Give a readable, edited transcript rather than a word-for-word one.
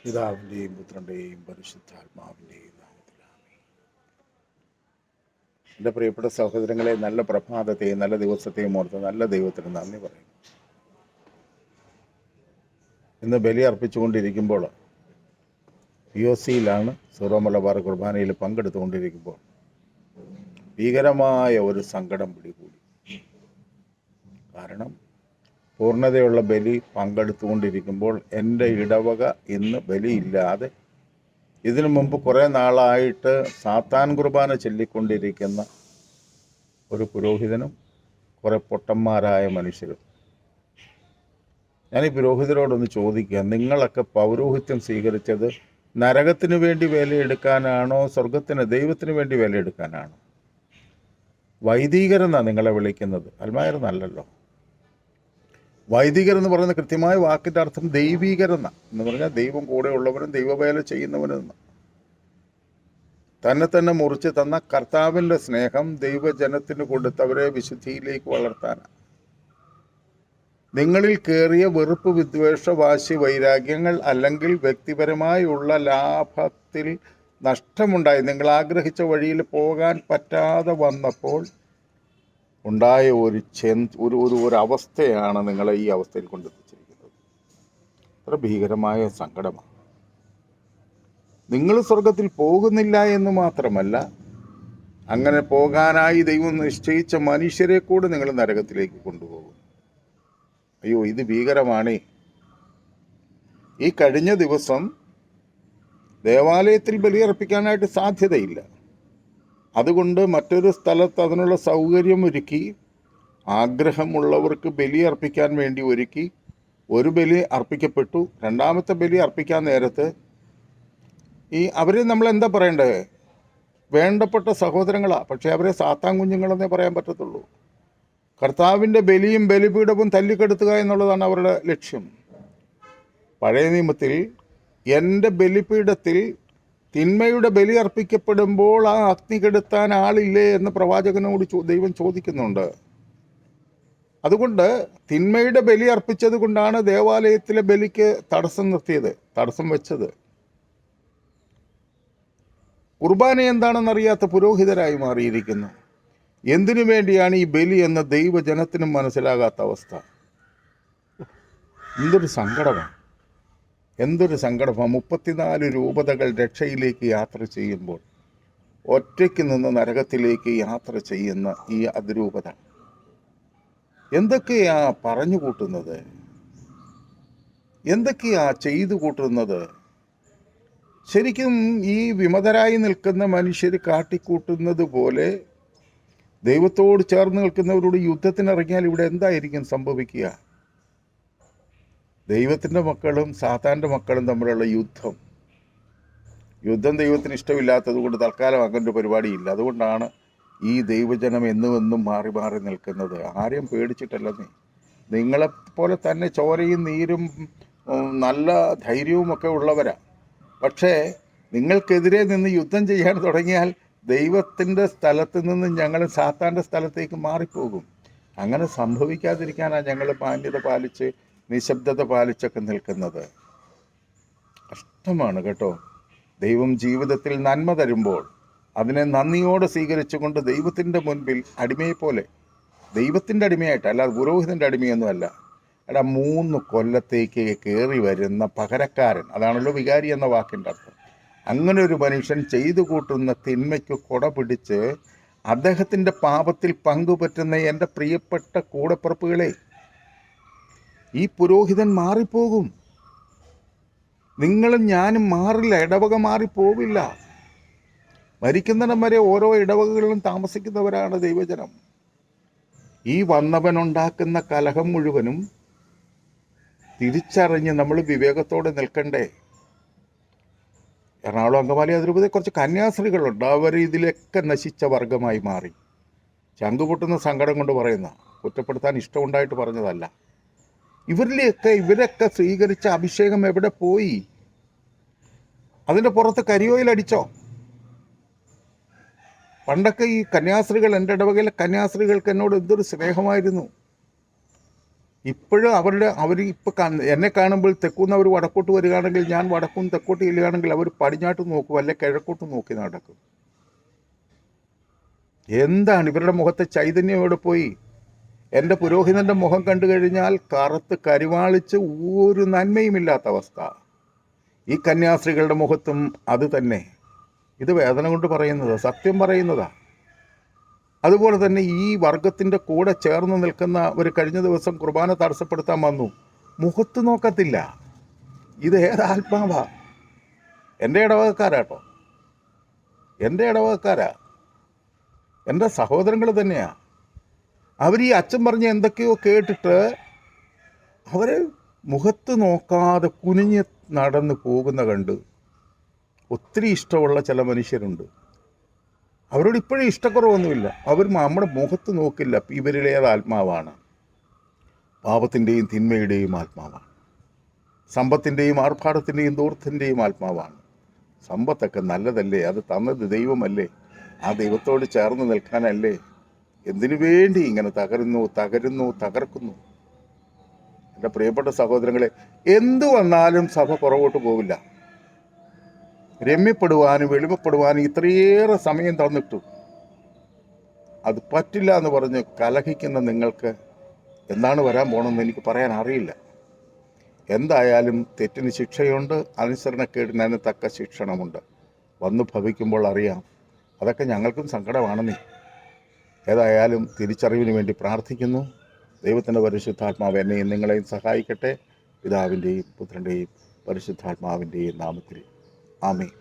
പിതാവിൻ്റെയും പുത്രൻ്റെയും പരിശുദ്ധാത്മാവിൻ്റെയും നാമത്തിലാമേ. എൻ്റെ പ്രിയപ്പെട്ട സഹോദരങ്ങളെ, നല്ല പ്രഭാതത്തെയും നല്ല ദിവസത്തെയും ഓർത്ത് നല്ല ദൈവത്തിന് നന്ദി പറയുന്നു. ഇന്ന് ബലി അർപ്പിച്ചുകൊണ്ടിരിക്കുമ്പോൾ POCയിലാണ് സീറോ മലബാർ കുർബാനയിൽ പങ്കെടുത്തുകൊണ്ടിരിക്കുമ്പോൾ ഭീകരമായ ഒരു സങ്കടം പിടികൂടി. കാരണം പൂർണ്ണതയുള്ള ബലി പങ്കെടുത്തുകൊണ്ടിരിക്കുമ്പോൾ എൻ്റെ ഇടവക ഇന്ന് ബലിയില്ലാതെ ഇതിനു മുമ്പ് കുറേ നാളായിട്ട് സാത്താൻ കുർബാന ചൊല്ലിക്കൊണ്ടിരിക്കുന്ന ഒരു പുരോഹിതനും കുറേ പൊട്ടന്മാരായ മനുഷ്യരും. ഞാൻ ഈ പുരോഹിതരോടൊന്ന് ചോദിക്കുക, നിങ്ങളൊക്കെ പൗരോഹിത്യം സ്വീകരിച്ചത് നരകത്തിന് വേണ്ടി വേലയെടുക്കാനാണോ, സ്വർഗത്തിന് ദൈവത്തിന് വേണ്ടി വേലയെടുക്കാനാണോ? വൈദികരെന്നാണ് നിങ്ങളെ വിളിക്കുന്നത്, അൽമായരെന്നല്ലല്ലോ. വൈദികരെന്ന് പറയുന്ന കൃത്യമായ വാക്കിൻ്റെ അർത്ഥം ദൈവീകരെന്ന എന്ന് പറഞ്ഞാൽ ദൈവം കൂടെയുള്ളവരും ദൈവവേല ചെയ്യുന്നവരെന്ന്. തന്നെ മുറിച്ച് തന്ന കർത്താവിൻ്റെ സ്നേഹം ദൈവജനത്തിന് കൊടുത്തവരെ വിശുദ്ധിയിലേക്ക് വളർത്താനാണ്. നിങ്ങളിൽ കയറിയ വെറുപ്പ്, വിദ്വേഷ, വാശി, വൈരാഗ്യങ്ങൾ അല്ലെങ്കിൽ വ്യക്തിപരമായുള്ള ലാഭത്തിൽ നഷ്ടമുണ്ടായി നിങ്ങൾ ആഗ്രഹിച്ച വഴിയിൽ പോകാൻ പറ്റാതെ വന്നപ്പോൾ ഉണ്ടായ ഒരു അവസ്ഥയാണ് നിങ്ങളെ ഈ അവസ്ഥയിൽ കൊണ്ടെത്തിച്ചിരിക്കുന്നത്. അത്ര ഭീകരമായ സങ്കടമാണ്. നിങ്ങൾ സ്വർഗത്തിൽ പോകുന്നില്ല എന്ന് മാത്രമല്ല, അങ്ങനെ പോകാനായി ദൈവം നിശ്ചയിച്ച മനുഷ്യരെ കൂടെ നിങ്ങൾ നരകത്തിലേക്ക് കൊണ്ടുപോകും. അയ്യോ, ഇത് ഭീകരമാണേ. ഈ കഴിഞ്ഞ ദിവസം ദേവാലയത്തിൽ ബലിയർപ്പിക്കാനായിട്ട് സാധ്യതയില്ല. അതുകൊണ്ട് മറ്റൊരു സ്ഥലത്ത് അതിനുള്ള സൗകര്യം ഒരുക്കി, ആഗ്രഹമുള്ളവർക്ക് ബലി അർപ്പിക്കാൻ വേണ്ടി ഒരുക്കി. ഒരു ബലി അർപ്പിക്കപ്പെട്ടു. രണ്ടാമത്തെ ബലി അർപ്പിക്കാൻ നേരത്ത് അവരെ നമ്മൾ എന്താ പറയണ്ടേ? വേണ്ടപ്പെട്ട സഹോദരങ്ങളാണ്, പക്ഷേ അവരെ സാത്താൻ കുഞ്ഞുങ്ങളെന്നേ പറയാൻ പറ്റത്തുള്ളൂ. കർത്താവിൻ്റെ ബലിയും ബലിപീഠവും തല്ലിക്കെടുത്തുക എന്നുള്ളതാണ് അവരുടെ ലക്ഷ്യം. പഴയ നിയമത്തിൽ എൻ്റെ ബലിപീഠത്തിൽ തിന്മയുടെ ബലി അർപ്പിക്കപ്പെടുമ്പോൾ ആ അഗ്നി കെടുത്താൻ ആളില്ലേ എന്ന് പ്രവാചകനോട് ദൈവം ചോദിക്കുന്നുണ്ട്. അതുകൊണ്ട് തിന്മയുടെ ബലി അർപ്പിച്ചത് കൊണ്ടാണ് ദേവാലയത്തിലെ ബലിക്ക് തടസ്സം വെച്ചത്. കുർബാന എന്താണെന്നറിയാത്ത പുരോഹിതരായി മാറിയിരിക്കുന്നു. എന്തിനു വേണ്ടിയാണ് ഈ ബലി എന്ന ദൈവജനത്തിനും മനസ്സിലാകാത്ത അവസ്ഥ. എന്തൊരു സങ്കടമാണ്. 34 രൂപതകൾ രക്ഷയിലേക്ക് യാത്ര ചെയ്യുമ്പോൾ ഒറ്റയ്ക്ക് നിന്ന് നരകത്തിലേക്ക് യാത്ര ചെയ്യുന്ന ഈ അതിരൂപത എന്തൊക്കെയാ പറഞ്ഞു കൂട്ടുന്നത്, എന്തൊക്കെയാ ചെയ്തു കൂട്ടുന്നത്? ശരിക്കും ഈ വിമതരായി നിൽക്കുന്ന മനുഷ്യർ കാട്ടിക്കൂട്ടുന്നത് പോലെ ദൈവത്തോട് ചേർന്ന് നിൽക്കുന്നവരോട് യുദ്ധത്തിനിറങ്ങിയാൽ ഇവിടെ എന്തായിരിക്കും സംഭവിക്കുക? ദൈവത്തിൻ്റെ മക്കളും സാത്താൻ്റെ മക്കളും തമ്മിലുള്ള യുദ്ധം ദൈവത്തിന് ഇഷ്ടമില്ലാത്തത് കൊണ്ട് തൽക്കാലം അങ്ങനെ പരിപാടിയില്ല. അതുകൊണ്ടാണ് ഈ ദൈവജനം എന്നുമെന്നും മാറി മാറി നിൽക്കുന്നത്. ആരെയും പേടിച്ചിട്ടല്ലെന്നേ. നിങ്ങളെപ്പോലെ തന്നെ ചോരയും നീരും നല്ല ധൈര്യവും ഒക്കെ ഉള്ളവരാ. പക്ഷേ നിങ്ങൾക്കെതിരെ നിന്ന് യുദ്ധം ചെയ്യാൻ തുടങ്ങിയാൽ ദൈവത്തിൻ്റെ സ്ഥലത്ത് നിന്ന് ഞങ്ങൾ സാത്താൻ്റെ സ്ഥലത്തേക്ക് മാറിപ്പോകും. അങ്ങനെ സംഭവിക്കാതിരിക്കാനാണ് ഞങ്ങൾ മാന്യത പാലിച്ച് നിശബ്ദത പാലിച്ചൊക്കെ നിൽക്കുന്നത്. കഷ്ടമാണ് കേട്ടോ. ദൈവം ജീവിതത്തിൽ നന്മ തരുമ്പോൾ അതിനെ നന്ദിയോടെ സ്വീകരിച്ചുകൊണ്ട് ദൈവത്തിൻ്റെ മുൻപിൽ അടിമയെപ്പോലെ, ദൈവത്തിൻ്റെ അടിമയായിട്ട്, അല്ലാതെ പുരോഹിതൻ്റെ അടിമയൊന്നുമല്ല. 3 കൊല്ലത്തേക്ക് കയറി വരുന്ന പകരക്കാരൻ, അതാണല്ലോ വികാരി എന്ന വാക്കിൻ്റെ അർത്ഥം. അങ്ങനെ ഒരു മനുഷ്യൻ ചെയ്തു കൂട്ടുന്ന തിന്മയ്ക്ക് കൊട പിടിച്ച് അദ്ദേഹത്തിൻ്റെ പാപത്തിൽ പങ്കുപറ്റുന്ന എൻ്റെ പ്രിയപ്പെട്ട കൂടപ്പിറപ്പുകളെ, ഈ പുരോഹിതൻ മാറിപ്പോകും. നിങ്ങളും ഞാനും മാറില്ല. ഇടവക മാറിപ്പോവില്ല. മരിക്കുന്നിടം വരെ ഓരോ ഇടവകകളിലും താമസിക്കുന്നവരാണ് ദൈവജനം. ഈ വന്നവനുണ്ടാക്കുന്ന കലഹം മുഴുവനും തിരിച്ചറിഞ്ഞ് നമ്മൾ വിവേകത്തോടെ നിൽക്കണ്ടേ? എറണാകുളം അങ്കമാലി അതിരൂപതയിൽ കുറച്ച് കന്യാസ്ത്രീകളുണ്ട്. അവർ ഇതിലൊക്കെ നശിച്ച വർഗമായി മാറി. ചങ്കുപൊട്ടുന്ന സങ്കടം കൊണ്ട് പറയുന്ന, കുറ്റപ്പെടുത്താൻ ഇഷ്ടമുണ്ടായിട്ട് പറഞ്ഞതല്ല. ഇവരൊക്കെ സ്വീകരിച്ച അഭിഷേകം എവിടെ പോയി? അതിൻ്റെ പുറത്ത് കരിയോയിലടിച്ചോ? പണ്ടൊക്കെ ഈ കന്യാസ്ത്രീകൾ, എൻ്റെ ഇടവകയിലെ കന്യാസ്ത്രീകൾക്ക് എന്നോട് എന്തൊരു സ്നേഹമായിരുന്നു. ഇപ്പോഴും അവർ ഇപ്പോൾ എന്നെ കാണുമ്പോൾ തെക്കുന്ന് അവർ വടക്കോട്ട് വരികയാണെങ്കിൽ ഞാൻ വടക്കും തെക്കോട്ട് ചെല്ലുകയാണെങ്കിൽ അവർ പടിഞ്ഞാട്ട് നോക്കും, അല്ലെ കിഴക്കോട്ട് നോക്കി നടക്കും. എന്താണ് ഇവരുടെ മുഖത്തെ ചൈതന്യം എവിടെ പോയി? എൻ്റെ പുരോഹിതൻ്റെ മുഖം കണ്ടു കഴിഞ്ഞാൽ കറുത്ത് കരിവാളിച്ച് ഒരു നന്മയുമില്ലാത്ത അവസ്ഥ. ഈ കന്യാസ്ത്രീകളുടെ മുഖത്തും അത് തന്നെ. ഇത് വേദന കൊണ്ട് പറയുന്നത്, സത്യം പറയുന്നതാ. അതുപോലെ തന്നെ ഈ വർഗത്തിൻ്റെ കൂടെ ചേർന്ന് നിൽക്കുന്ന ഒരു കഴിഞ്ഞ ദിവസം കുർബാന തടസ്സപ്പെടുത്താൻ വന്നു, മുഖത്ത് നോക്കത്തില്ല. ഇത് ഏതാത്മാവാ? എൻ്റെ ഇടവകക്കാരാട്ടോ, എൻ്റെ ഇടവകക്കാരാ, എൻ്റെ സഹോദരങ്ങൾ തന്നെയാ. അവർ ഈ അച്ഛൻ പറഞ്ഞ എന്തൊക്കെയോ കേട്ടിട്ട് അവർ മുഖത്ത് നോക്കാതെ കുനിഞ്ഞ് നടന്ന് പോകുന്ന കണ്ട് ഒത്തിരി ഇഷ്ടമുള്ള ചില മനുഷ്യരുണ്ട്. അവരോട് ഇപ്പോഴും ഇഷ്ടക്കുറവൊന്നുമില്ല. അവർ നമ്മുടെ മുഖത്ത് നോക്കില്ല. ഇവരിലേത് ആത്മാവാണ്? പാപത്തിൻ്റെയും തിന്മയുടെയും ആത്മാവാണ്. സമ്പത്തിൻ്റെയും ആർഭാടത്തിൻ്റെയും ദൂർത്തിൻ്റെയും ആത്മാവാണ്. സമ്പത്തൊക്കെ നല്ലതല്ലേ? അത് തന്നത് ദൈവമല്ലേ? ആ ദൈവത്തോട് ചേർന്ന് നിൽക്കാനല്ലേ? എന്തിനു വേണ്ടി ഇങ്ങനെ തകർക്കുന്നു? എൻ്റെ പ്രിയപ്പെട്ട സഹോദരങ്ങളെ, എന്തു വന്നാലും സഭ പുറകോട്ട് പോവില്ല. രമ്യപ്പെടുവാനും എളിമപ്പെടുവാനും ഇത്രയേറെ സമയം തന്നിട്ടു അത് പറ്റില്ല എന്ന് പറഞ്ഞ് കലഹിക്കുന്ന നിങ്ങൾക്ക് എന്താണ് വരാൻ പോകണമെന്ന് എനിക്ക് പറയാൻ അറിയില്ല. എന്തായാലും തെറ്റിന് ശിക്ഷയുണ്ട്, അനുസരണക്കേടിന് അതിന് തക്ക ശിക്ഷണമുണ്ട്. വന്നു ഭവിക്കുമ്പോൾ അറിയാം. അതൊക്കെ ഞങ്ങൾക്കും സങ്കടമാണെന്നേ. ഏതായാലും തിരിച്ചറിവിന് വേണ്ടി പ്രാർത്ഥിക്കുന്നു. ദൈവത്തിൻ്റെ പരിശുദ്ധാത്മാവ് എന്നെയും നിങ്ങളെയും സഹായിക്കട്ടെ. പിതാവിൻ്റെയും പുത്രൻ്റെയും പരിശുദ്ധാത്മാവിൻ്റെയും നാമത്തിൽ ആമേൻ.